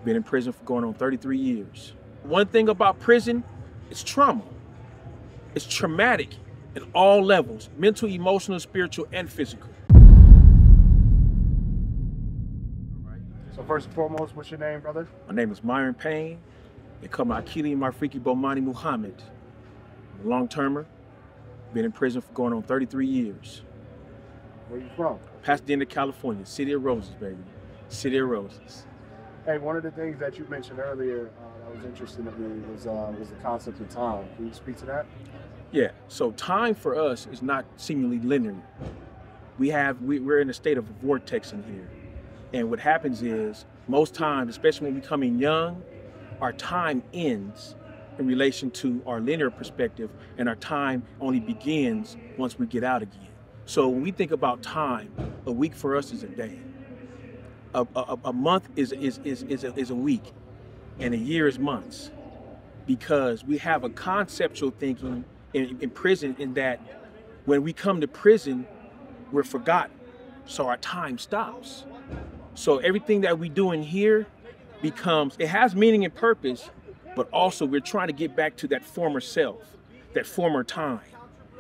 Been in prison for going on 33 years. One thing about prison, it's trauma. It's traumatic at all levels, mental, emotional, spiritual, and physical. So first and foremost, what's your name, brother? My name is Myron Payne. They call me Akili Marfiki Bomani Muhammad. I'm a long-termer. Been in prison for going on 33 years. Where you from? Pasadena, California. City of Roses, baby. City of Roses. Hey, one of the things that you mentioned earlier that was interesting to me was the concept of time. Can you speak to that? Yeah, so time for us is not seemingly linear. We're in a state of a vortex in here. And what happens is, most times, especially when we come in young, our time ends in relation to our linear perspective, and our time only begins once we get out again. So when we think about time, a week for us is a day. A month is a week, and a year is months. Because we have a conceptual thinking in prison, in that when we come to prison, we're forgotten. So our time stops. So everything that we do in here it has meaning and purpose, but also we're trying to get back to that former self, that former time.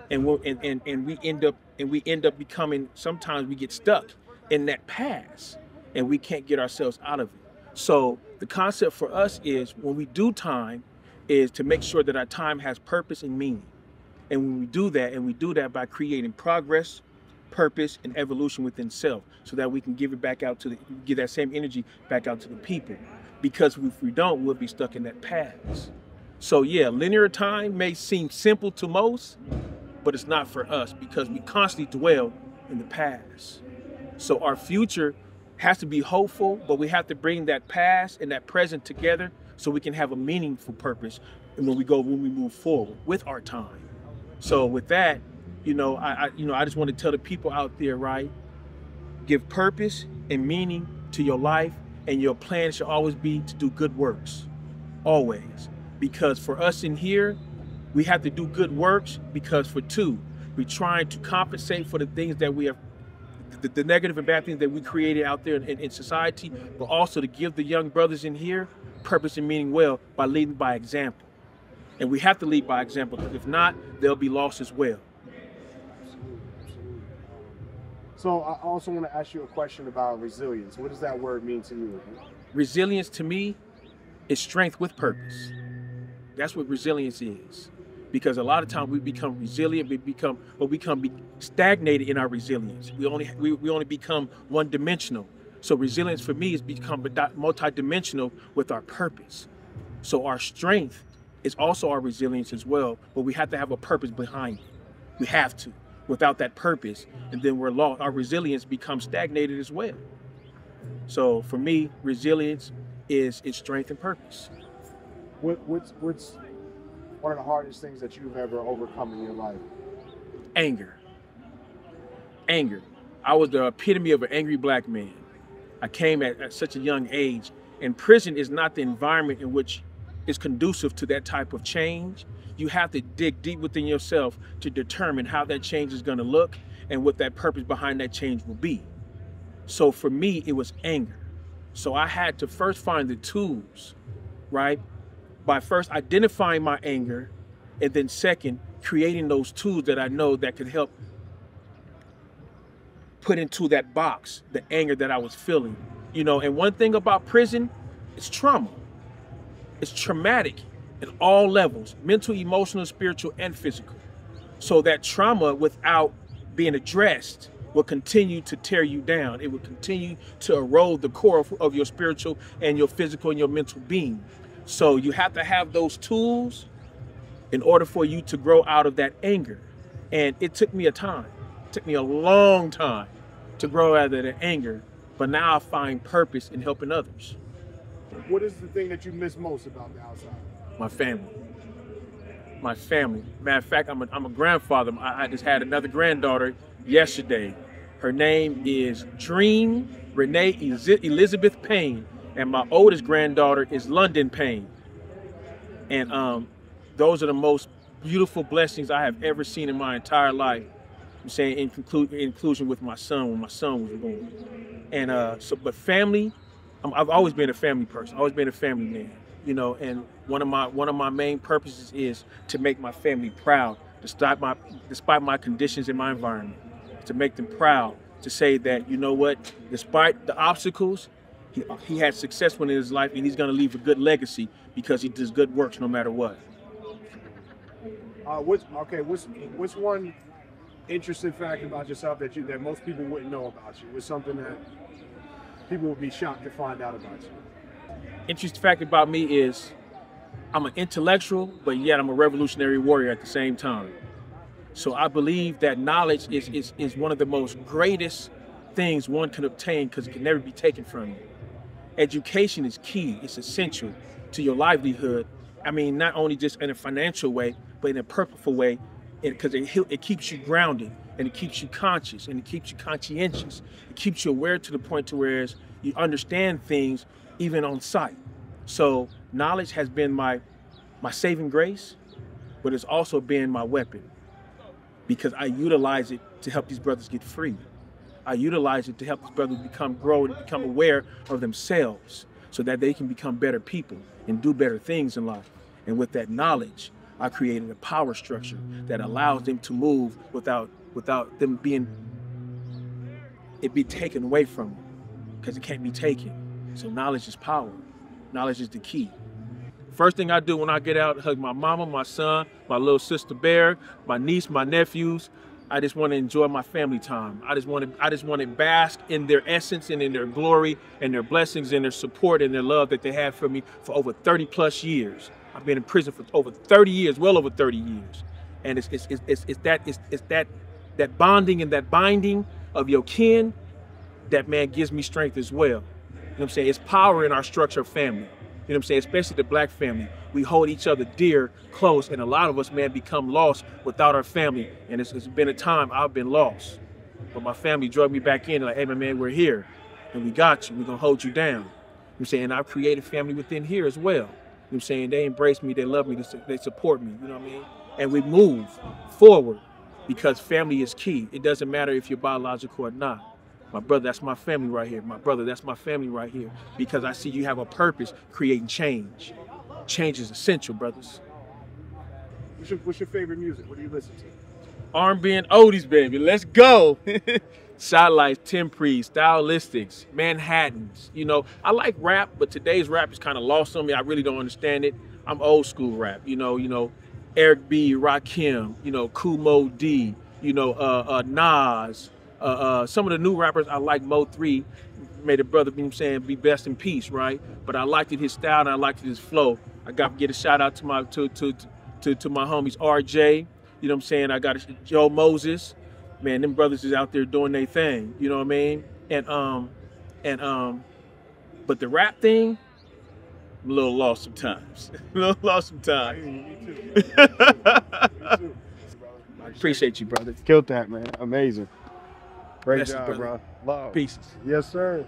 And we end up becoming, sometimes we get stuck in that past and we can't get ourselves out of it. So the concept for us is, when we do time, is to make sure that our time has purpose and meaning. And when we do that, and we do that by creating progress, purpose, and evolution within self, so that we can give it back out give that same energy back out to the people. Because if we don't, we'll be stuck in that past. So yeah, linear time may seem simple to most, but it's not for us, because we constantly dwell in the past. So our future has to be hopeful, but we have to bring that past and that present together so we can have a meaningful purpose when we move forward with our time. So with that, I just want to tell the people out there, right? Give purpose and meaning to your life, and your plan should always be to do good works, always. Because for us in here, we have to do good works because we're trying to compensate for the things that we have, the negative and bad things that we created out there in society, but also to give the young brothers in here purpose and meaning well by leading by example. And we have to lead by example, because if not, they'll be lost as well. Absolutely. So I also want to ask you a question about resilience. What does that word mean to you? Resilience to me is strength with purpose. That's what resilience is. Because a lot of times we become resilient, we become stagnated in our resilience. We only become one-dimensional. So resilience for me is become multi-dimensional with our purpose. So our strength is also our resilience as well, but we have to have a purpose behind it. We have to. Without that purpose, and then we're lost. Our resilience becomes stagnated as well. So for me, resilience is strength and purpose. What's one of the hardest things that you've ever overcome in your life? Anger. Anger. I was the epitome of an angry black man. I came at such a young age, and prison is not the environment in which is conducive to that type of change. You have to dig deep within yourself to determine how that change is going to look and what that purpose behind that change will be. So for me, it was anger. So I had to first find the tools, right? By first identifying my anger, and then second, creating those tools that I know that could help put into that box the anger that I was feeling. And one thing about prison, it's trauma. It's traumatic at all levels, mental, emotional, spiritual, and physical. So that trauma, without being addressed, will continue to tear you down. It will continue to erode the core of your spiritual and your physical and your mental being. So you have to have those tools in order for you to grow out of that anger. And it took me a time. It took me a long time to grow out of that anger. But now I find purpose in helping others. What is the thing that you miss most about the outside? My family. My family. Matter of fact, I'm a grandfather. I just had another granddaughter yesterday. Her name is Dream Renee Elizabeth Payne, and my oldest granddaughter is London Payne. And those are the most beautiful blessings I have ever seen in my entire life. I'm saying in inclusion with my son, when my son was born. And but family I've always been a family person, always been a family man, you know, and one of my main purposes is to make my family proud, despite my conditions in my environment, to make them proud, to say that, you know what, despite the obstacles, he had success in his life, and he's going to leave a good legacy because he does good works no matter what. What's one interesting fact about yourself that most people wouldn't know about you? What's something that people would be shocked to find out about you? Interesting fact about me is I'm an intellectual, but yet I'm a revolutionary warrior at the same time. So I believe that knowledge is one of the most greatest things one can obtain because it can never be taken from you. Education is key. It's essential to your livelihood. I mean, not only just in a financial way, but in a purposeful way, because it keeps you grounded, and it keeps you conscious, and it keeps you conscientious. It keeps you aware to the point to where you understand things even on sight. So knowledge has been my saving grace, but it's also been my weapon, because I utilize it to help these brothers get free. I utilize it to help these brothers grow and become aware of themselves so that they can become better people and do better things in life. And with that knowledge, I created a power structure that allows them to move without them being taken away from them, because it can't be taken. So knowledge is power. Knowledge is the key. First thing I do when I get out, I hug my mama, my son, my little sister Bear, my niece, my nephews. I just want to enjoy my family time. I just want to bask in their essence and in their glory and their blessings and their support and their love that they have for me for over 30 plus years. I've been in prison for over 30 years, well over 30 years. And it's that bonding and that binding of your kin that, man, gives me strength as well. You know what I'm saying? It's power in our structure of family. You know what I'm saying? Especially the black family. We hold each other dear, close, and a lot of us, man, become lost without our family. And it's been a time I've been lost. But my family drug me back in, like, hey, man, we're here. And we got you. We're going to hold you down. You know what I'm saying? And I've created family within here as well. You know what I'm saying? They embrace me. They love me. They support me. You know what I mean? And we move forward because family is key. It doesn't matter if you're biological or not. My brother, that's my family right here. My brother, that's my family right here. Because I see you have a purpose, creating change. Change is essential, brothers. What's your favorite music? What do you listen to? R&B and oldies, baby. Let's go. Satellites, Temprees, Stylistics, Manhattans. You know, I like rap, but today's rap is kind of lost on me. I really don't understand it. I'm old school rap. You know, Eric B, Rakim, you know, Kumo D, you know, Nas. Some of the new rappers I like. Mo 3, may the brother, you know what I'm saying, be best in peace, right? But I liked his style and I liked his flow. I got to get a shout out to my homies RJ. You know what I'm saying? I got Joe Moses. Man, them brothers is out there doing their thing. You know what I mean? But the rap thing, I'm a little lost sometimes. Me too. Appreciate you, brother. Killed that, man. Amazing. Great Bless you, job, brother. bro. Love. Pieces. Yes, sir.